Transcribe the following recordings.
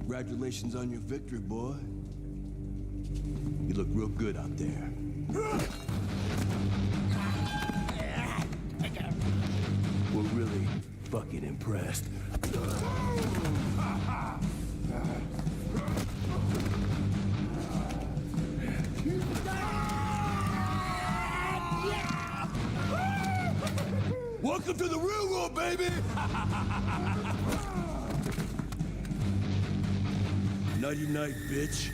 Congratulations on your victory, boy. You look real good out there. We're really fucking impressed. Welcome to the real world, baby! Nighty-night, bitch.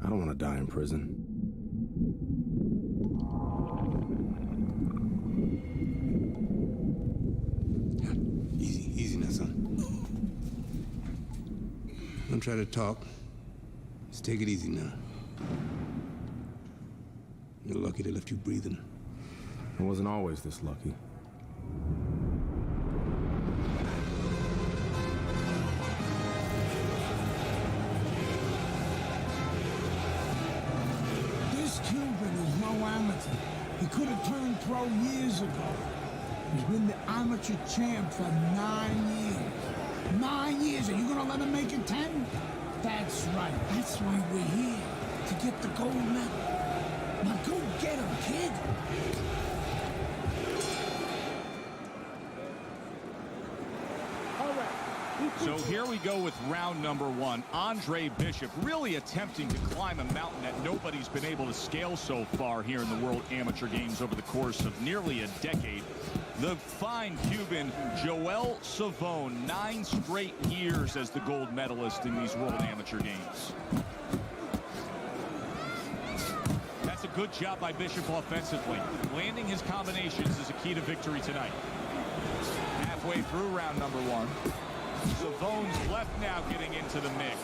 I don't want to die in prison. Easy now, son. Don't try to talk. Just take it easy now. You're lucky they left you breathing. I wasn't always this lucky. This Cuban is no amateur. He could have turned pro years ago. He's been the amateur champ for 9 years. 9 years. Are you gonna let him make it 10? That's right. That's why we're here. To get the gold medal. Now go get him, kid. So here we go with round number 1. Andre Bishop really attempting to climb a mountain that nobody's been able to scale so far here in the World Amateur Games over the course of nearly a decade. The fine Cuban Joel Savone, 9 straight years as the gold medalist in these World Amateur Games. That's a good job by Bishop offensively. Landing his combinations is a key to victory tonight. Halfway through round number 1. Savone's left now getting into the mix.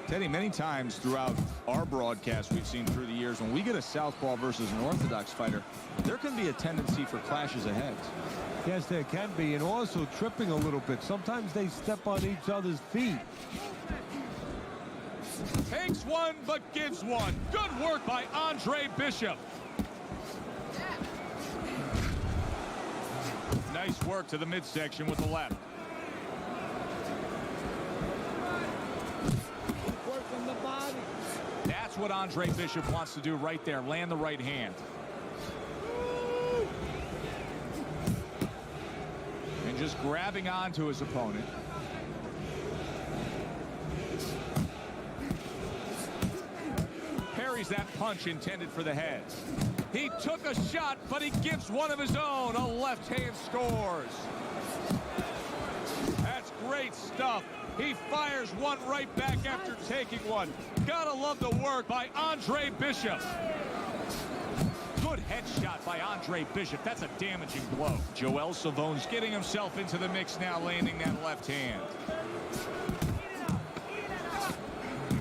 Teddy, many times throughout our broadcast we've seen through the years, when we get a southpaw versus an orthodox fighter, there can be a tendency for clashes of heads. Yes, there can be, and also tripping a little bit. Sometimes they step on each other's feet. Takes one, but gives one. Good work by Andre Bishop. Nice work to the midsection with the left. Working the body. That's what Andre Bishop wants to do right there. Land the right hand. And just grabbing onto his opponent. Parries that punch intended for the head. He took a shot, but he gives one of his own. A left hand scores. That's great stuff. He fires one right back after taking one. Gotta love the work by Andre Bishop. Good headshot by Andre Bishop. That's a damaging blow. Joel Savone's getting himself into the mix now, landing that left hand.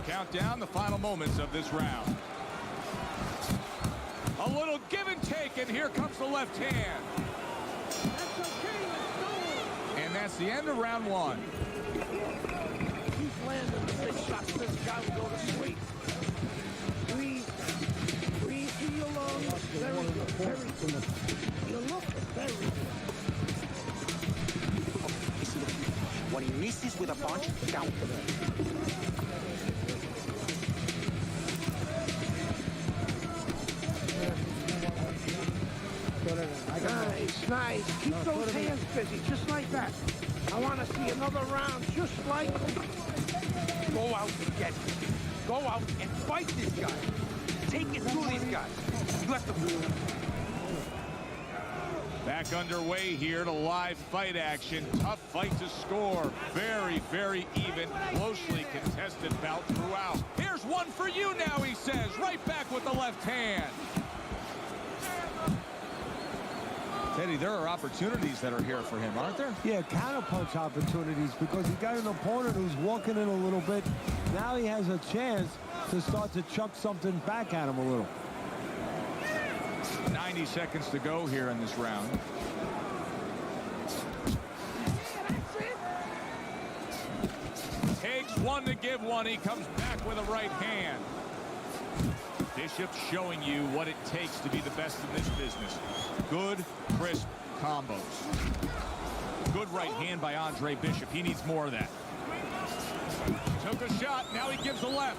Count down the final moments of this round. A little give and take, and here comes the left hand. That's okay, let's go. And that's the end of round 1. He's landing big shots. This guy will go to sleep. Breathe through your lungs. Very good, very good. You look very good. When he misses with a punch, count. Nice. Keep those hands busy, just like that. I want to see another round, just like. Go out and get it. Go out and fight this guy. Take it through these guys. You have to. Back underway here to live fight action. Tough fight to score. Very, very even. Closely contested bout throughout. Here's one for you now, he says. Right back with the left hand. Teddy, there are opportunities that are here for him, aren't there? Yeah, counterpunch opportunities, because he got an opponent who's walking in a little bit. Now he has a chance to start to chuck something back at him a little. 90 seconds to go here in this round. Takes one to give one. He comes back with a right hand. Bishop showing you what it takes to be the best in this business. Good, crisp combos. Good right hand by Andre Bishop. He needs more of that. Took a shot. Now he gives a left.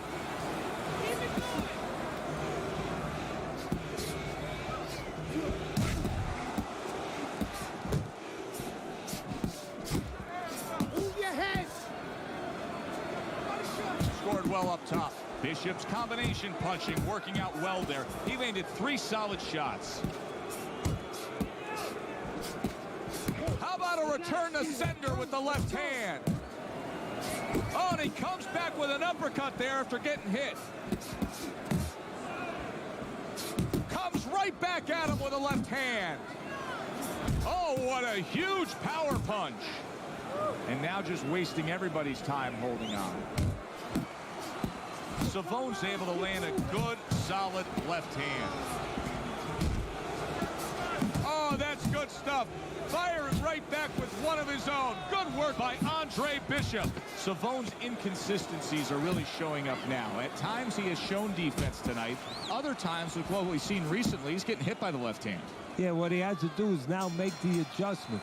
Move your head. Scored well up top. Bishop's combination punching working out well there. He landed 3 solid shots. How about a return to sender with the left hand? Oh, and he comes back with an uppercut there after getting hit. Comes right back at him with a left hand. Oh, what a huge power punch. And now just wasting everybody's time holding on. Savone's able to land a good, solid left hand. Oh, that's good stuff. Firing right back with one of his own. Good work by Andre Bishop. Savone's inconsistencies are really showing up now. At times, he has shown defense tonight. Other times, with what we've seen recently, he's getting hit by the left hand. Yeah, what he has to do is now make the adjustment.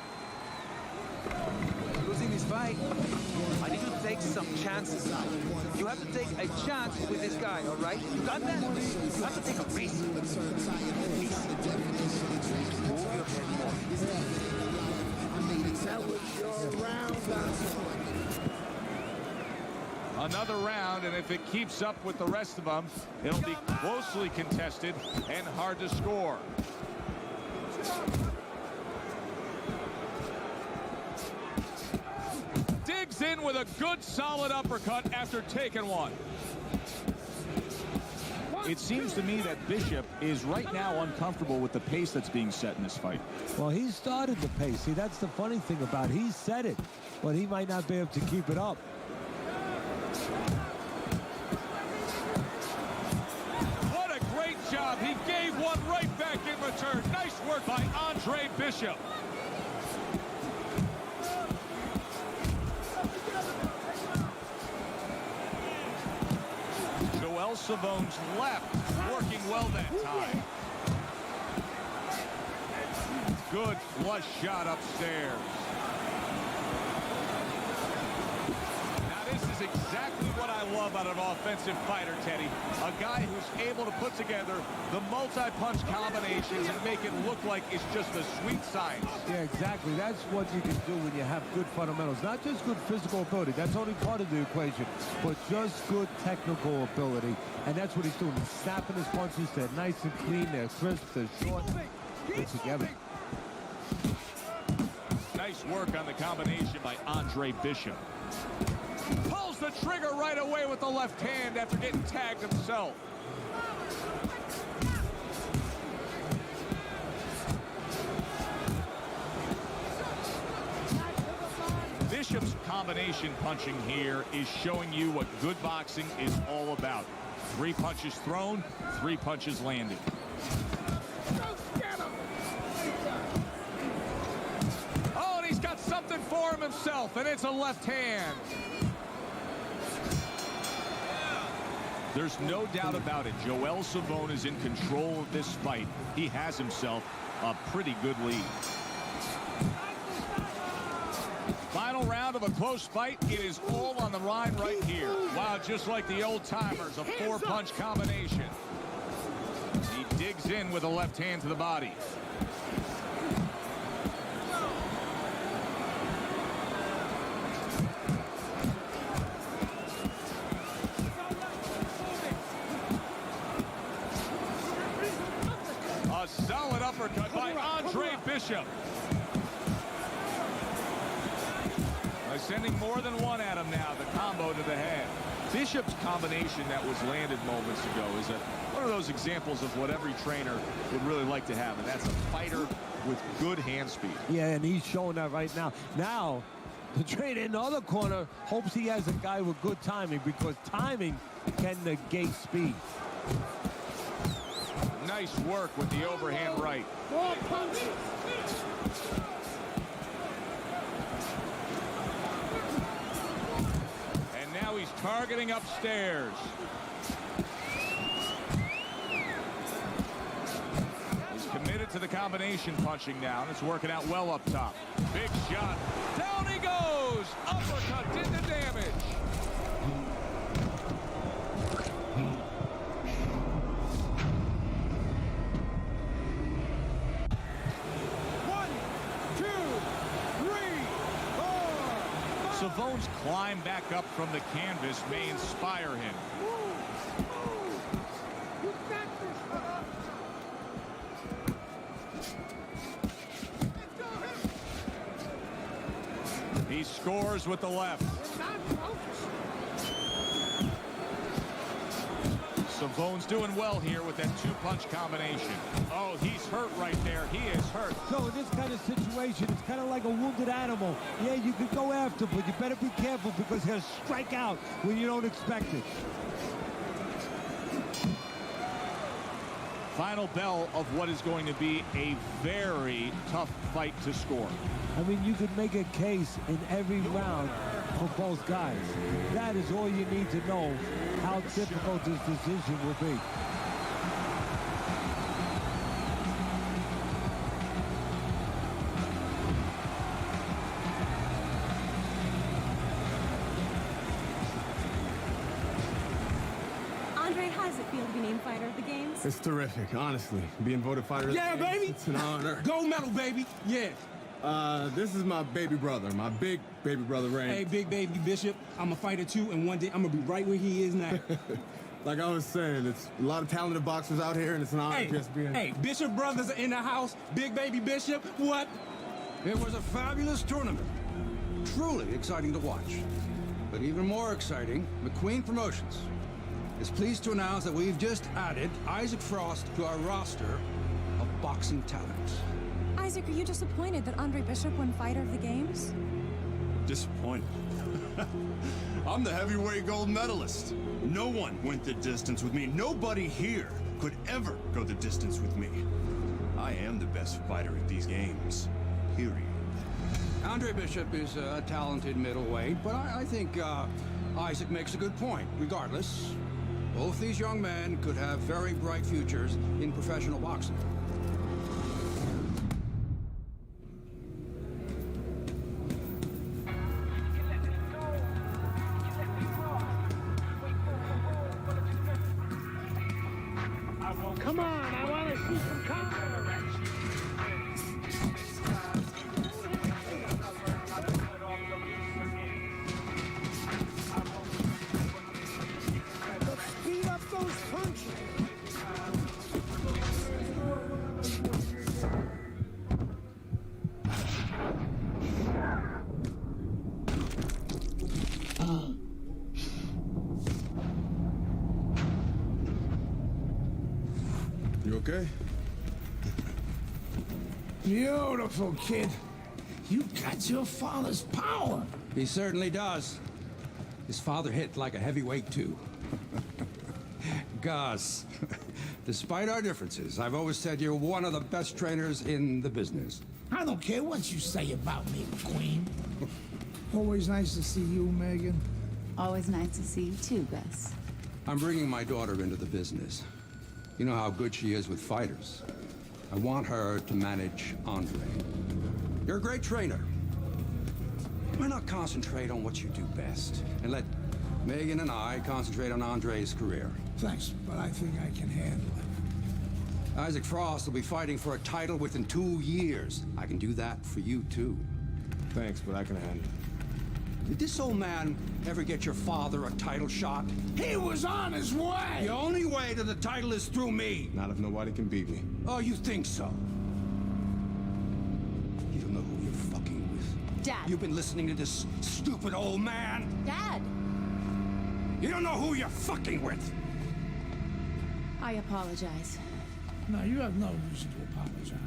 Losing this fight, I need to take some chances. You have to take a chance with this guy, all right? You got that? You have to take a risk. Please. Move your head more. That was your round. Another round, and if it keeps up with the rest of them, it'll be closely contested and hard to score. Digs in with a good, solid uppercut after taking one. It seems to me that Bishop is right now uncomfortable with the pace that's being set in this fight. Well, he started the pace. See, that's the funny thing about it. He set it, but he might not be able to keep it up. What a great job. He gave one right back in return. Nice work by Andre Bishop. Savone's left, working well that time. Good flush shot upstairs. Now this is exactly what I love out of an offensive fighter, Teddy. A guy who's able to put together the multi-punch combinations and make it look like it's just a sweet science. Yeah, exactly. That's what you can do when you have good fundamentals. Not just good physical ability. That's only part of the equation. But just good technical ability. And that's what he's doing. He's snapping his punches. They're nice and clean. They're crisp. They're short. They're together. Nice work on the combination by Andre Bishop. Pulls the trigger right away with the left hand after getting tagged himself. Bishop's combination punching here is showing you what good boxing is all about. 3 punches thrown, 3 punches landed. Oh, and he's got something for him himself, and it's a left hand. There's no doubt about it. Joel Savone is in control of this fight. He has himself a pretty good lead. Final round of a close fight. It is all on the line right here. Wow, just like the old timers, a 4-punch combination. He digs in with a left hand to the body. A solid uppercut by Andre Bishop. Sending more than one at him now, the combo to the head. Bishop's combination that was landed moments ago is one of those examples of what every trainer would really like to have, and that's a fighter with good hand speed. Yeah, and he's showing that right now. Now, the trainer in the other corner hopes he has a guy with good timing, because timing can negate speed. Nice work with the overhand right. More punches. He's targeting upstairs. He's committed to the combination punching now, and it's working out well up top. Big shot. Down he goes. Uppercut did the damage. Savone's climb back up from the canvas may inspire him. He scores with the left. Savone's doing well here with that two-punch combination. Oh, he's hurt right there. He is hurt. So in this kind of situation, it's kind of like a wounded animal. Yeah, you could go after, but you better be careful because he'll strike out when you don't expect it. Final bell of what is going to be a very tough fight to score. I mean, you could make a case in every round for both guys. That is all you need to know how difficult this decision will be. Andre, how does it feel to be named fighter of the games? It's terrific, honestly. Being voted fighter of the Yeah, games, baby. It's an honor. Gold medal, baby. Yeah. This is my baby brother, my big baby brother, Ray. Hey, big baby Bishop. I'm a fighter too, and one day I'm gonna be right where he is now. Like I was saying, it's a lot of talented boxers out here, and it's an honor just being... Hey, Bishop brothers are in the house. Big baby Bishop, what? It was a fabulous tournament. Truly exciting to watch. But even more exciting, McQueen Promotions is pleased to announce that we've just added Isaac Frost to our roster of boxing talent. Isaac, are you disappointed that Andre Bishop won fighter of the games? Disappointed. I'm the heavyweight gold medalist. No one went the distance with me. Nobody here could ever go the distance with me. I am the best fighter at these games. Period. Andre Bishop is a talented middleweight, but I think Isaac makes a good point. Regardless, both these young men could have very bright futures in professional boxing. Come on, I want to see some combat. Let's speed up those punches. You okay? Beautiful, kid. You got your father's power. He certainly does. His father hit like a heavyweight, too. Gus, despite our differences, I've always said you're one of the best trainers in the business. I don't care what you say about me, Queen. Always nice to see you, Megan. Always nice to see you too, Gus. I'm bringing my daughter into the business. You know how good she is with fighters. I want her to manage Andre. You're a great trainer. Why not concentrate on what you do best and let Megan and I concentrate on Andre's career? Thanks, but I think I can handle it. Isaac Frost will be fighting for a title within 2 years. I can do that for you, too. Thanks, but I can handle it. Did this old man ever get your father a title shot? He was on his way! The only way to the title is through me. Not if nobody can beat me. Oh, you think so? You don't know who you're fucking with. Dad. You've been listening to this stupid old man. Dad! You don't know who you're fucking with. I apologize. No, you have no reason to apologize.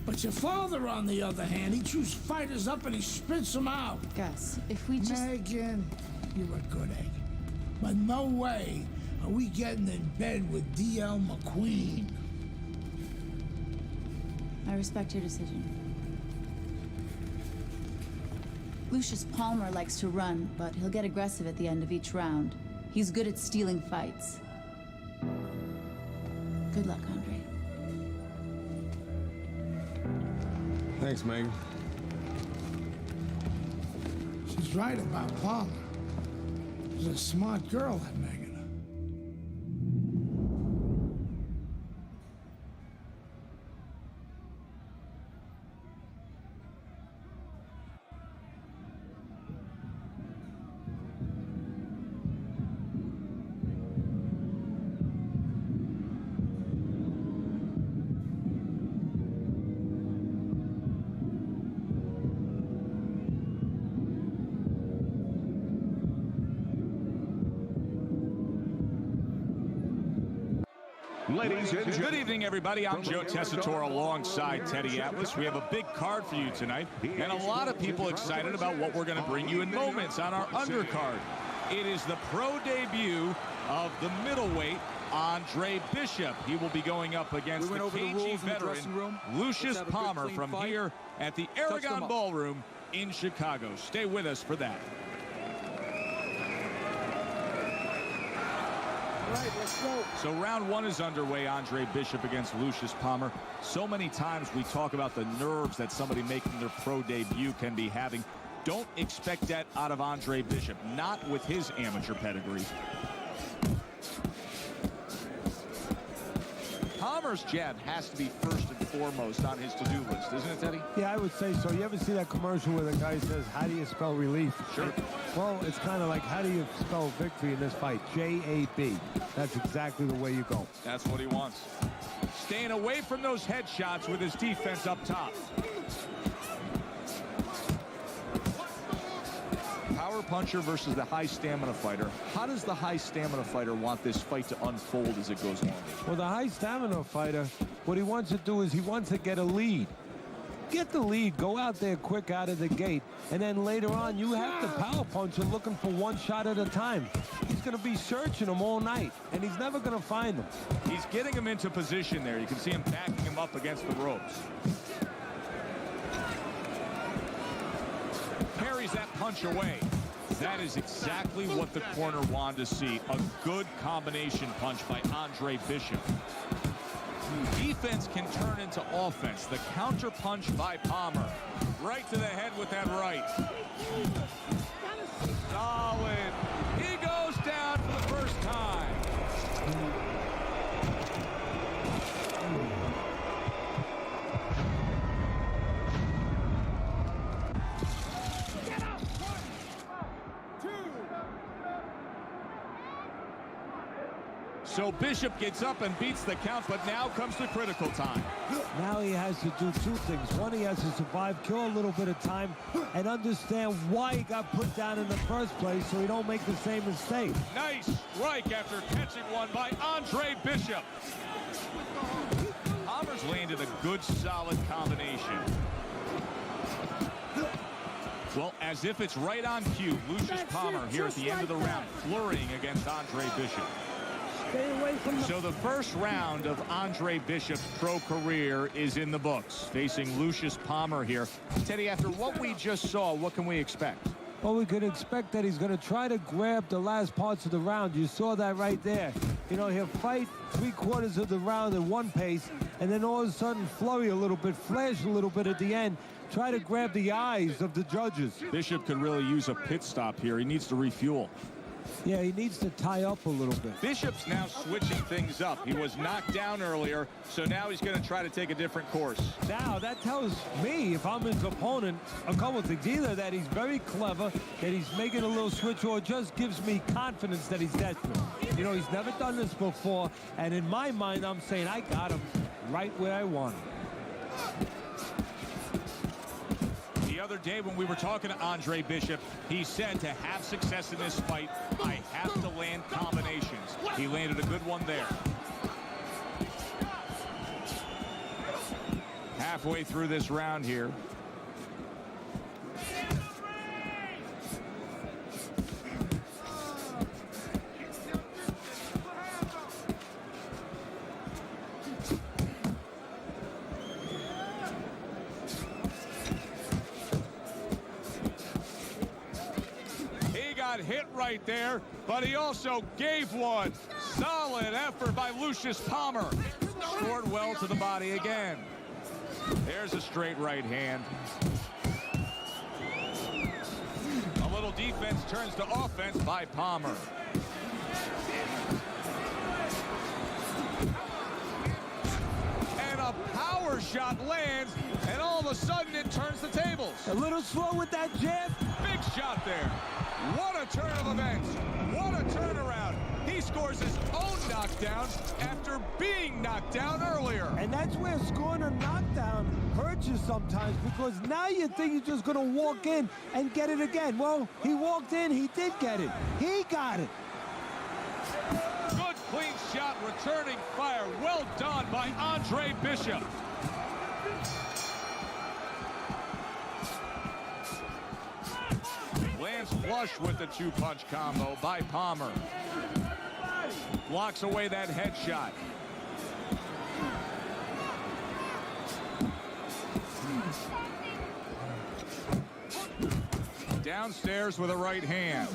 But your father, on the other hand, he chews fighters up and he spits them out. Gus, if we just... Megan, you're a good egg. But no way are we getting in bed with D.L. McQueen. I respect your decision. Lucius Palmer likes to run, but he'll get aggressive at the end of each round. He's good at stealing fights. Good luck, Andre. Thanks, Megan. She's right about Palmer. She's a smart girl, that Megan. Ladies and gentlemen. Good evening, everybody. I'm Joe Tessitore alongside Teddy Atlas. We have a big card for you tonight, and a lot of people excited about what we're going to bring you in moments on our undercard. It is the pro debut of the middleweight, Andre Bishop. He will be going up against the KG veteran, Lucius Palmer, from here at the Aragon Ballroom in Chicago. Stay with us for that. All right, let's go. So round one is underway. Andre Bishop against Lucius Palmer. So many times we talk about the nerves that somebody making their pro debut can be having. Don't expect that out of Andre Bishop, not with his amateur pedigree. Palmer's jab has to be first and foremost on his to-do list, isn't it, Teddy? Yeah, I would say so. You ever see that commercial where the guy says, how do you spell relief? Sure. Well, it's kind of like, how do you spell victory in this fight? J-A-B. That's exactly the way you go. That's what he wants. Staying away from those headshots with his defense up top. Power puncher versus the high stamina fighter. How does the high stamina fighter want this fight to unfold as it goes on? Well, the high stamina fighter, what he wants to do is he wants to get a lead. Get the lead, go out there quick out of the gate, and then later on you have the power puncher looking for one shot at a time. He's going to be searching him all night, and he's never going to find him. He's getting him into position there. You can see him backing him up against the ropes. Parries that punch away. That is exactly what the corner wanted to see. A good combination punch by Andre Bishop. Defense can turn into offense. The counter punch by Palmer. Right to the head with that right. Solid. He goes down for the first time. So Bishop gets up and beats the count, but now comes the critical time. Now he has to do two things. One, he has to survive, kill a little bit of time, and understand why he got put down in the first place so he don't make the same mistake. Nice strike after catching one by Andre Bishop. Palmer's landed a good, solid combination. Well, as if it's right on cue, Lucius Palmer here at the end of the round, flurrying against Andre Bishop. Stay away from the... So the first round of Andre Bishop's pro career is in the books, facing Lucius Palmer here. Teddy, after what we just saw, what can we expect? Well, we could expect that he's going to try to grab the last parts of the round. You saw that right there. You know, he'll fight 3/4 of the round at one pace, and then all of a sudden flurry a little bit, flash a little bit at the end, try to grab the eyes of the judges. Bishop could really use a pit stop here. He needs to refuel. Yeah, he needs to tie up a little bit. Bishop's now switching things up. He was knocked down earlier, so now he's going to try to take a different course. Now, that tells me, if I'm his opponent, a couple of things. Either that he's very clever, that he's making a little switch, or just gives me confidence that he's desperate. You know, he's never done this before, and in my mind, I'm saying, I got him right where I want him. The other day when we were talking to Andre Bishop, he said to have success in this fight, I have to land combinations. He landed a good one there. Halfway through this round here. Hit right there, but he also gave one. Solid effort by Lucius Palmer. Scored well to the body again. There's a straight right hand. A little defense turns to offense by Palmer. And a power shot lands, and all of a sudden it turns the tables. A little slow with that jab. Big shot there. What a turn of events. What a turnaround. He scores his own knockdown after being knocked down earlier. And that's where scoring a knockdown hurts you sometimes, because now you think you're just going to walk in and get it again. Well, he walked in, he did get it. He got it. Good clean shot, returning fire. Well done by Andre Bishop. Lands flush with the two-punch combo by Palmer. Blocks away that headshot. Downstairs with a right hand.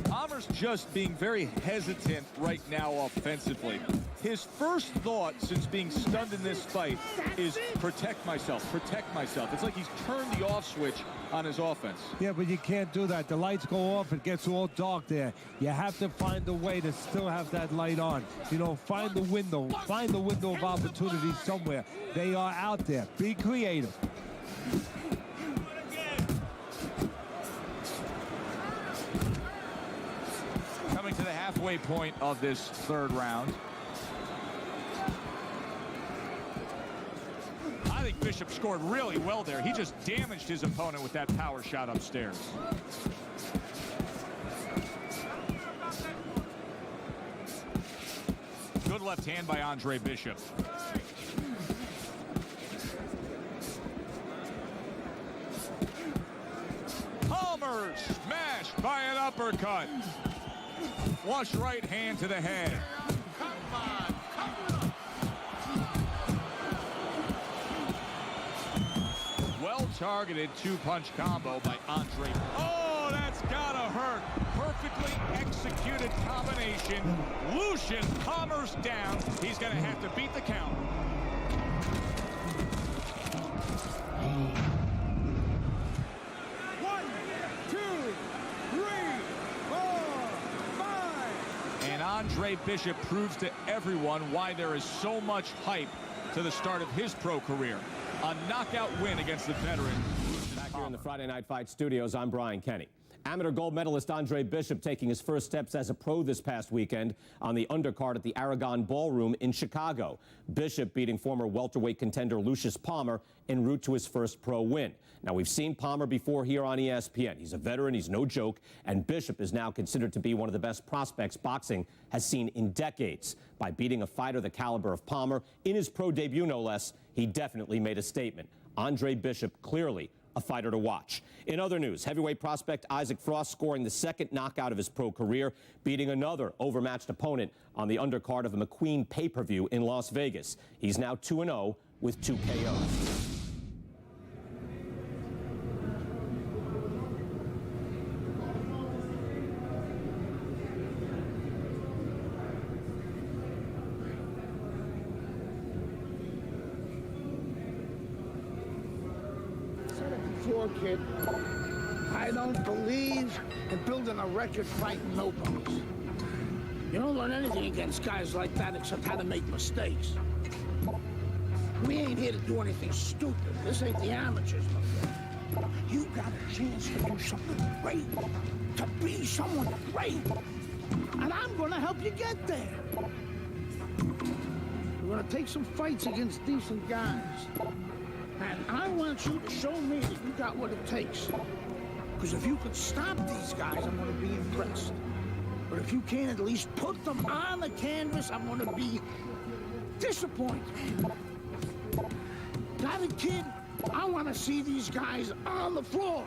Palmer's just being very hesitant right now offensively. His first thought since being stunned in this fight is protect myself, protect myself. It's like he's turned the off switch on his offense. Yeah, but you can't do that. The lights go off, it gets all dark there. You have to find a way to still have that light on. You know, find the window of opportunity somewhere. They are out there. Be creative. Coming to the halfway point of this third round. I think Bishop scored really well there. He just damaged his opponent with that power shot upstairs. Good left hand by Andre Bishop. Palmer smashed by an uppercut. Flush right hand to the head. Well-targeted two-punch combo by Andre. Oh, that's gotta hurt. Perfectly executed combination. Lucius Palmer's down. He's gonna have to beat the count. One, two, three, four, five. And Andre Bishop proves to everyone why there is so much hype to the start of his pro career. A knockout win against the veteran. Back here in the Friday Night Fight studios, I'm Brian Kenny. Amateur gold medalist Andre Bishop taking his first steps as a pro this past weekend on the undercard at the Aragon Ballroom in Chicago. Bishop beating former welterweight contender Lucius Palmer en route to his first pro win. Now, we've seen Palmer before here on ESPN. He's a veteran, he's no joke, and Bishop is now considered to be one of the best prospects boxing has seen in decades. By beating a fighter the caliber of Palmer in his pro debut, no less, he definitely made a statement. Andre Bishop, clearly a fighter to watch. In other news, heavyweight prospect Isaac Frost scoring the second knockout of his pro career, beating another overmatched opponent on the undercard of a McQueen pay-per-view in Las Vegas. He's now 2-0 with 2 KOs. Kid, I don't believe in building a record fighting nobodies. You don't learn anything against guys like that except how to make mistakes. We ain't here to do anything stupid. This ain't the amateurs. You got a chance to do something great, to be someone great, and I'm gonna help you get there. We're gonna take some fights against decent guys. And I want you to show me that you got what it takes. Because if you can stop these guys, I'm going to be impressed. But if you can't at least put them on the canvas, I'm going to be disappointed. Got it, kid? I want to see these guys on the floor.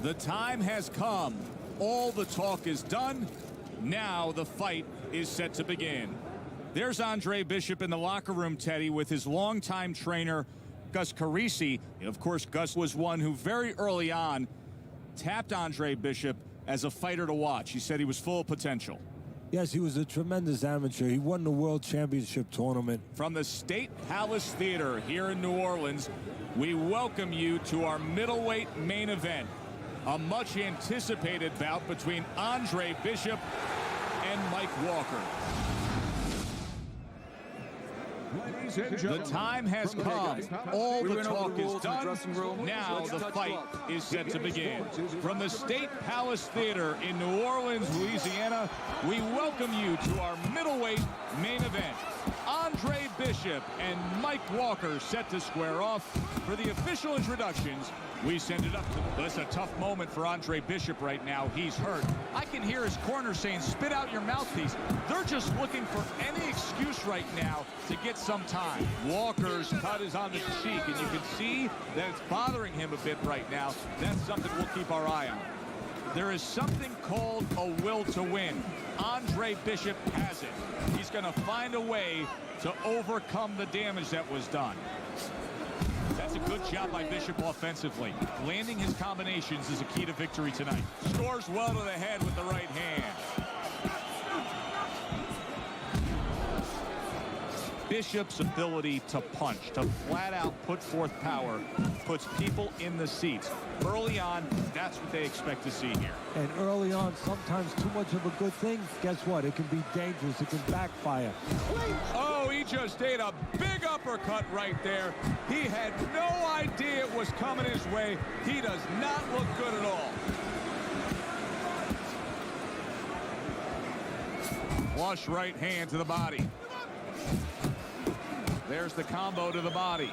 The time has come. All the talk is done. Now the fight is set to begin. There's Andre Bishop in the locker room, Teddy, with his longtime trainer, Gus Carisi. Of course, Gus was one who very early on tapped Andre Bishop as a fighter to watch. He said he was full of potential. Yes, he was a tremendous amateur. He won the World Championship tournament. From the State Palace Theater here in New Orleans, we welcome you to our middleweight main event. A much anticipated bout between Andre Bishop and Mike Walker. The time has come. All the talk is done. Now the fight is set to begin. From the State Palace Theater in New Orleans, Louisiana, we welcome you to our middleweight main event. Andre Bishop and Mike Walker set to square off. For the official introductions, we send it up to them. It's a tough moment for Andre Bishop right now. He's hurt. I can hear his corner saying, spit out your mouthpiece. They're just looking for any excuse right now to get some time. Walker's cut is on the cheek, and you can see that it's bothering him a bit right now. That's something we'll keep our eye on. There is something called a will to win. Andre Bishop has it. He's going to find a way to overcome the damage that was done. That's a good job by Bishop offensively. Landing his combinations is a key to victory tonight. Scores well to the head with the right hand. Bishop's ability to punch, to flat out put forth power, puts people in the seats. Early on, that's what they expect to see here. And early on, sometimes too much of a good thing, guess what? It can be dangerous. It can backfire. Oh, he just ate a big uppercut right there. He had no idea it was coming his way. He does not look good at all. Flush right hand to the body. There's the combo to the body.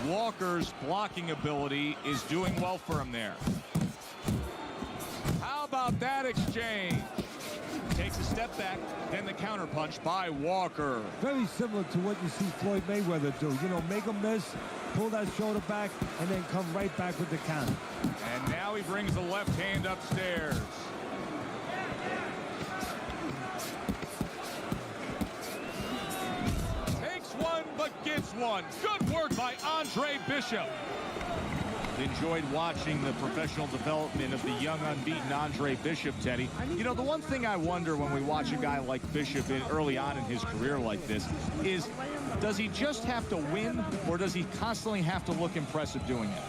Walker's blocking ability is doing well for him there. How about that exchange? Takes a step back, then the counterpunch by Walker. Very similar to what you see Floyd Mayweather do. You know, make a miss, pull that shoulder back, and then come right back with the counter. And now he brings the left hand upstairs. Takes one, but gets one. Good work by Andre Bishop. Enjoyed watching the professional development of the young, unbeaten Andre Bishop, Teddy. You know, the one thing I wonder when we watch a guy like Bishop early on in his career like this is, does he just have to win, or does he constantly have to look impressive doing it?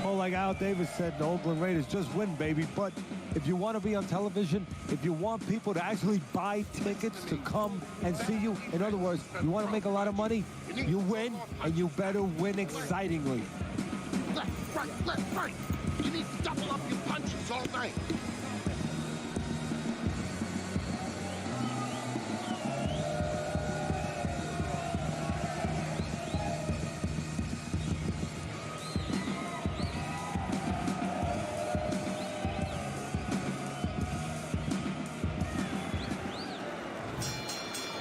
Well, like Al Davis said, the Oakland Raiders, just win, baby. But if you want to be on television, if you want people to actually buy tickets to come and see you, in other words, you want to make a lot of money, you win, and you better win excitingly. Left, right. You need to double up your punches all night.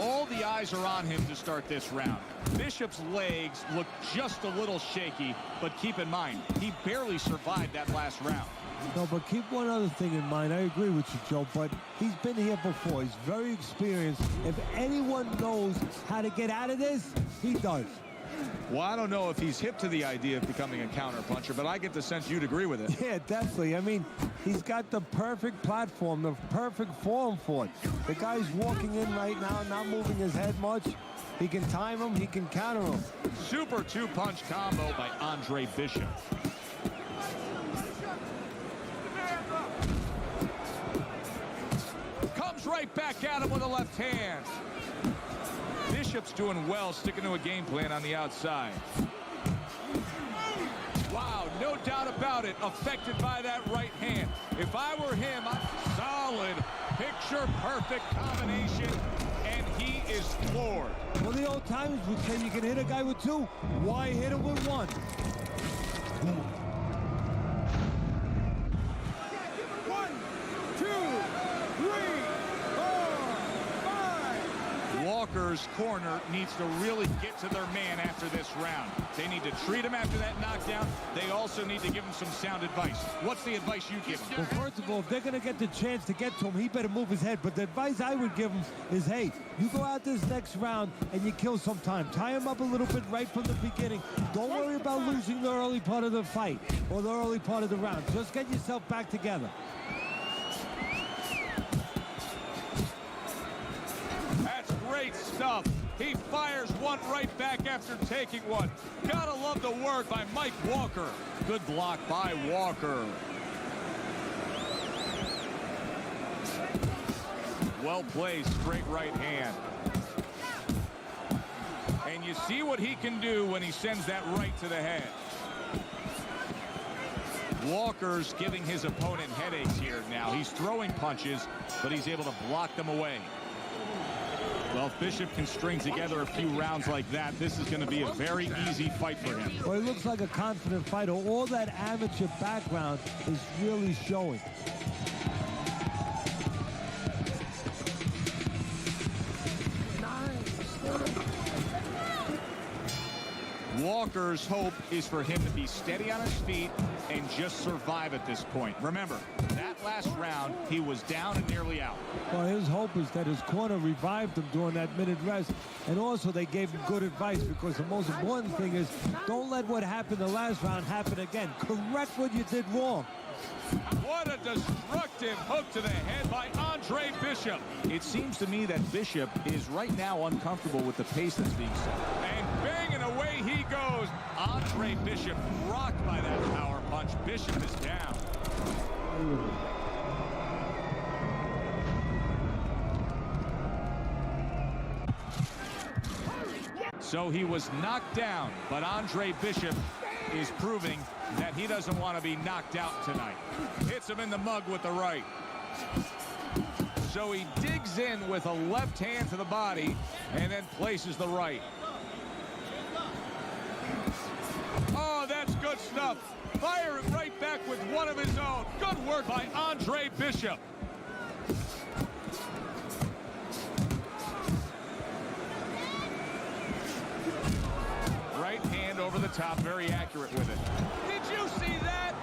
All the eyes are on him to start this round. Bishop's legs look just a little shaky, but keep in mind, he barely survived that last round. No, but keep one other thing in mind. I agree with you, Joe, but he's been here before. He's very experienced. If anyone knows how to get out of this, he does. Well, I don't know if he's hip to the idea of becoming a counterpuncher, but I get the sense you'd agree with it. Yeah, definitely. I mean, he's got the perfect platform, the perfect form for it. The guy's walking in right now, not moving his head much. He can time him, he can counter him. Super two-punch combo by Andre Bishop. Comes right back at him with a left hand. Bishop's doing well, sticking to a game plan on the outside. Wow, no doubt about it, affected by that right hand. If I were him, solid, picture-perfect combination, and he is floored. Well, the old timers would say you can hit a guy with two. Why hit him with one? Walker's corner needs to really get to their man after this round. They need to treat him after that knockdown. They also need to give him some sound advice. What's the advice you give him? Well, first of all, if they're going to get the chance to get to him, he better move his head. But the advice I would give him is, hey, you go out this next round and you kill some time. Tie him up a little bit right from the beginning. Don't worry about losing the early part of the fight or the early part of the round. Just get yourself back together. That's great stuff. He fires one right back after taking one. Gotta love the work by Mike Walker. Good block by Walker. Well played, straight right hand. And you see what he can do when he sends that right to the head. Walker's giving his opponent headaches here now. He's throwing punches, but he's able to block them away. Well, if Bishop can string together a few rounds like that, this is going to be a very easy fight for him. Well, he looks like a confident fighter. All that amateur background is really showing. Walker's hope is for him to be steady on his feet and just survive at this point. Remember, that last round, he was down and nearly out. Well, his hope is that his corner revived him during that minute rest. And also, they gave him good advice, because the most important thing is don't let what happened the last round happen again. Correct what you did wrong. What a destructive hook to the head by Andre Bishop. It seems to me that Bishop is right now uncomfortable with the pace that's being set. And banging away he goes. Andre Bishop rocked by that power punch. Bishop is down. So he was knocked down, but Andre Bishop is proving that he doesn't want to be knocked out tonight. Hits him in the mug with the right. So he digs in with a left hand to the body and then places the right. Oh, that's good stuff. Firing right back with one of his own. Good work by Andre Bishop. Right hand over the top, very accurate with it. Did you see that?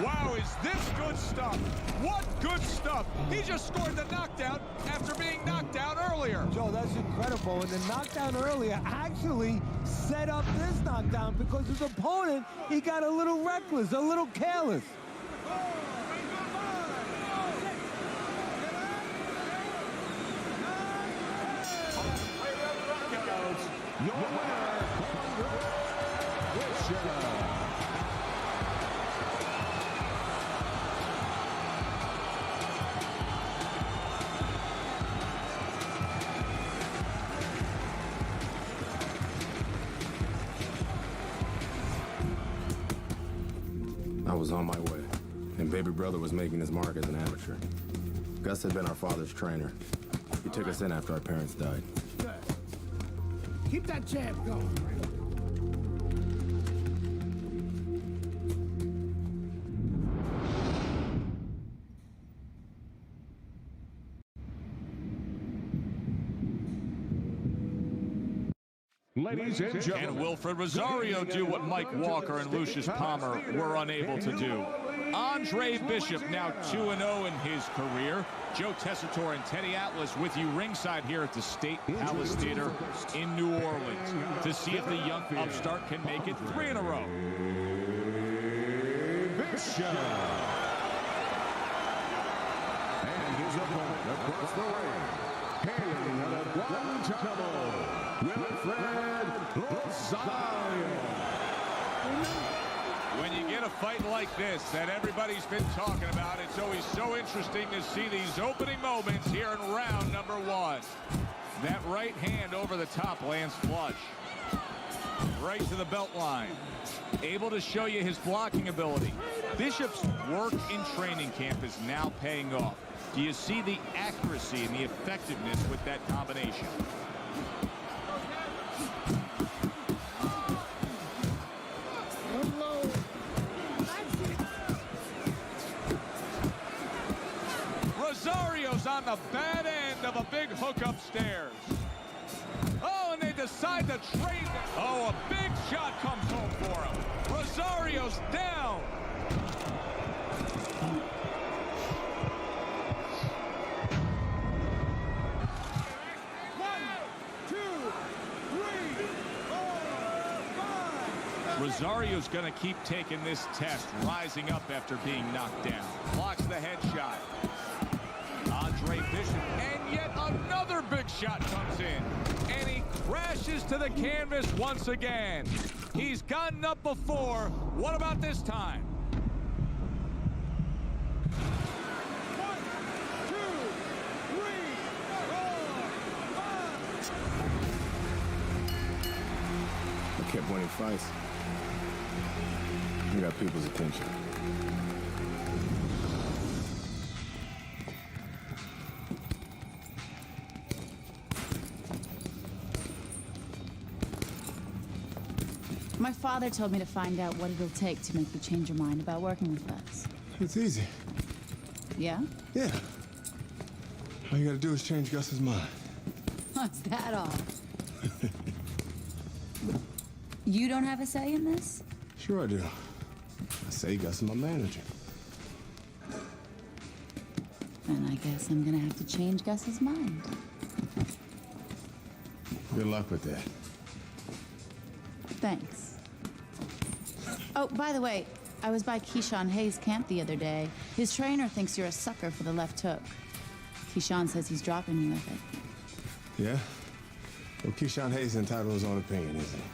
Wow, is this good stuff? What good stuff? He just scored the knockdown after being knocked out earlier. Joe, that's incredible. And the knockdown earlier actually set up this knockdown, because his opponent, he got a little reckless, a little careless. Your winner, I was on my way, and baby brother was making his mark as an amateur. Gus had been our father's trainer. He took us in after our parents died. Good. Keep that jab going. ladies and gentlemen. And Wilfred Rosario do what Mike Walker and Lucius Palmer were unable to do. Andre Bishop now 2-0 in his career. Joe Tessitore and Teddy Atlas with you ringside here at the State Palace Theater in New Orleans to see if the young upstart can make it 3 in a row. Bishop. And his opponent across the ring, hailing out of Guantanamo, Wilfred Rosario. When you get a fight like this that everybody's been talking about, it's always so interesting to see these opening moments here in round number 1. That right hand over the top lands flush. Right to the belt line. Able to show you his blocking ability. Bishop's work in training camp is now paying off. Do you see the accuracy and the effectiveness with that combination? Rosario's on the bad end of a big hook upstairs. inside the trade. Oh, a big shot comes home for him. Rosario's down. Rosario's going to keep taking this test, rising up after being knocked down. Blocks the headshot. Andre Bishop, and yet another big shot comes in. And he crashes to the canvas once again. He's gotten up before. What about this time? 1, 2, 3, 4, 5. I kept winning fights. You got people's attention. My father told me to find out what it'll take to make you change your mind about working with us. It's easy. Yeah? Yeah. All you gotta do is change Gus's mind. What's that all? You don't have a say in this? Sure I do. I say Gus is my manager. Then I guess I'm gonna have to change Gus's mind. Good luck with that. Thanks. Oh, by the way, I was by Keyshawn Hayes' camp the other day. His trainer thinks you're a sucker for the left hook. Keyshawn says he's dropping you with it. Yeah? Well, Keyshawn Hayes is entitled to his own opinion, isn't he?